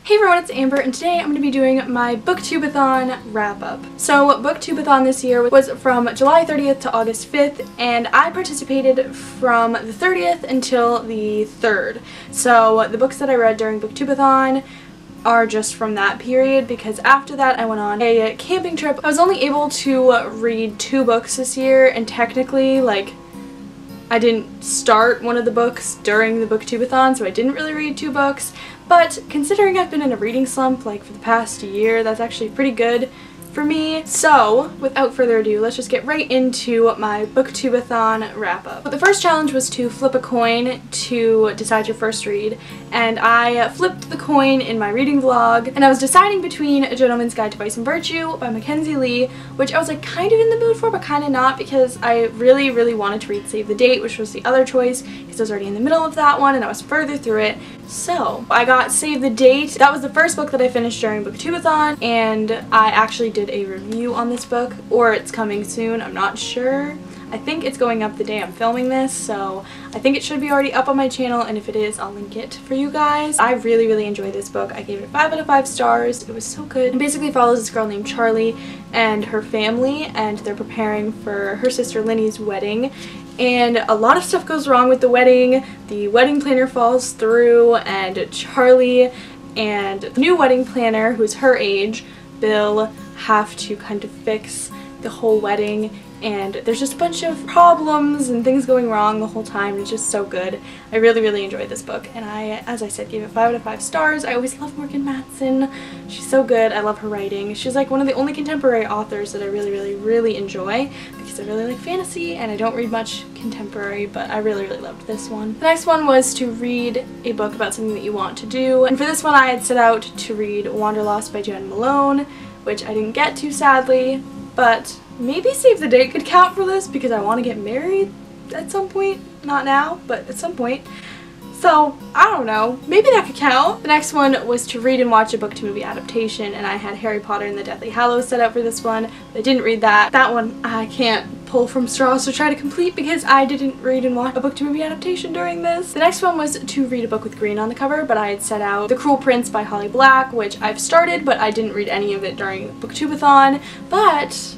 Hey everyone, it's Amber, and today I'm going to be doing my Booktube-a-thon Wrap Up. So Booktube-a-thon this year was from July 30th to August 5th, and I participated from the 30th until the 3rd. So the books that I read during Booktube-a-thon are just from that period, because after that I went on a camping trip. I was only able to read 2 books this year, and technically, like, I didn't start one of the books during the Booktube-a-thon, so I didn't really read 2 books. But considering I've been in a reading slump like for the past year, that's actually pretty good for me. So without further ado, let's just get right into my Booktube-a-thon wrap up. The first challenge was to flip a coin to decide your first read, and I flipped the coin in my reading vlog, and I was deciding between A Gentleman's Guide to Vice and Virtue by Mackenzie Lee, which I was like kind of in the mood for but kind of not, because I really wanted to read Save the Date, which was the other choice, because I was already in the middle of that one and I was further through it. So I got Save the Date. That was the first book that I finished during Booktube-a-thon, and I actually did a review on this book, or it's coming soon, I'm not sure. I think it's going up the day I'm filming this, so I think it should be already up on my channel, and if it is, I'll link it for you guys. I really enjoyed this book. I gave it 5 out of 5 stars. It was so good. It basically follows this girl named Charlie and her family, and they're preparing for her sister Linny's wedding. And a lot of stuff goes wrong with the wedding. The wedding planner falls through, and Charlie and the new wedding planner, who's her age, Bill, have to kind of fix the whole wedding, and there's just a bunch of problems and things going wrong the whole time, and it's just so good. I really enjoyed this book, and I, as I said, gave it 5 out of 5 stars. I always love Morgan Matson. She's so good. I love her writing. She's like one of the only contemporary authors that I really enjoy, because I really like fantasy and I don't read much contemporary, but I really loved this one. The next one was to read a book about something that you want to do, and for this one I had set out to read Wanderlust by Jen Malone, which I didn't get to, sadly, but maybe Save the Date could count for this, because I want to get married at some point. Not now, but at some point. So, I don't know. Maybe that could count. The next one was to read and watch a book-to-movie adaptation, and I had Harry Potter and the Deathly Hallows set out for this one, but I didn't read that. That one I can't pull from straws to try to complete, because I didn't read and watch a book-to-movie adaptation during this. The next one was to read a book with green on the cover, but I had set out The Cruel Prince by Holly Black, which I've started, but I didn't read any of it during Booktube-a-thon. But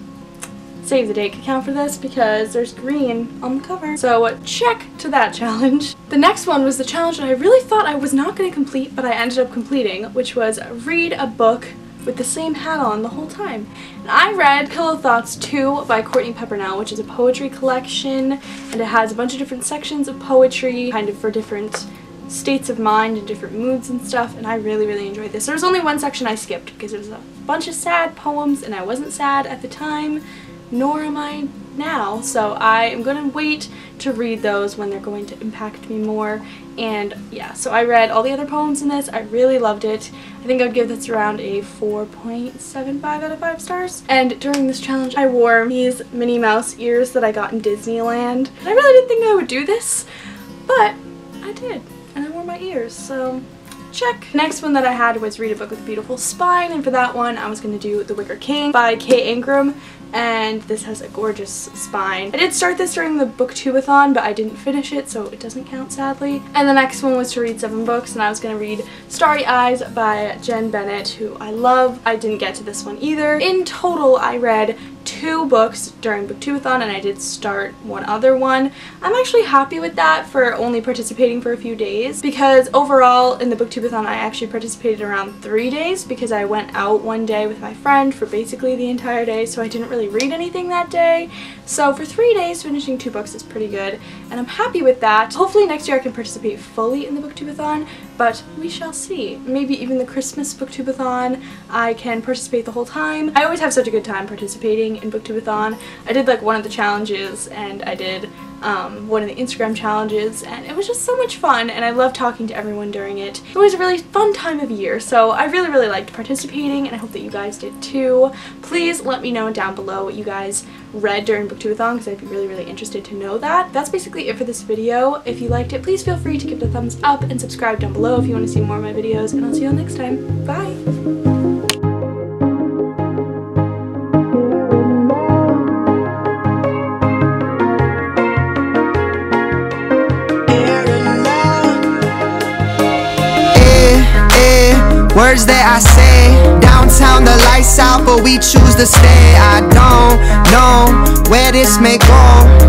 Save the Date could count for this, because there's green on the cover. So check to that challenge. The next one was the challenge that I really thought I was not going to complete, but I ended up completing, which was read a book with the same hat on the whole time. And I read Pillow Thoughts 2 by Courtney Peppernell, which is a poetry collection, and it has a bunch of different sections of poetry, kind of for different states of mind and different moods and stuff, and I really enjoyed this. There was only one section I skipped, because it was a bunch of sad poems, and I wasn't sad at the time, nor am I now, so I am going to wait to read those when they're going to impact me more. And yeah, so I read all the other poems in this. I really loved it. I think I would give this around a 4.75 out of 5 stars. And during this challenge I wore these Minnie Mouse ears that I got in Disneyland. I really didn't think I would do this, but I did, and I wore my ears, so check. Next one that I had was read a book with a beautiful spine, and for that one I was going to do The Wicker King by Kay Ingram, and this has a gorgeous spine. I did start this during the Booktube-a-thon, but I didn't finish it, so it doesn't count, sadly. And the next one was to read 7 books, and I was going to read Starry Eyes by Jen Bennett, who I love. I didn't get to this one either. In total, I read 2 books during Booktube-a-thon, and I did start one other one. I'm actually happy with that for only participating for a few days, because overall in the Booktube-a-thon I actually participated around 3 days, because I went out one day with my friend for basically the entire day, so I didn't really read anything that day. So for 3 days, finishing 2 books is pretty good, and I'm happy with that. Hopefully next year I can participate fully in the Booktube-a-thon, but we shall see. Maybe even the Christmas Booktube-a-thon I can participate the whole time. I always have such a good time participating in Booktube-a-thon. I did like one of the challenges, and I did one of the Instagram challenges, and it was just so much fun, and I love talking to everyone during it. It was a really fun time of year, so I really liked participating, and I hope that you guys did too. Please let me know down below what you guys read during Booktube-a-thon, because I'd be really interested to know that. That's basically it for this video. If you liked it, please feel free to give it a thumbs up and subscribe down below if you want to see more of my videos, and I'll see you all next time. Bye! words that I say. Downtown the lights out, but we choose to stay. I don't know where this may go.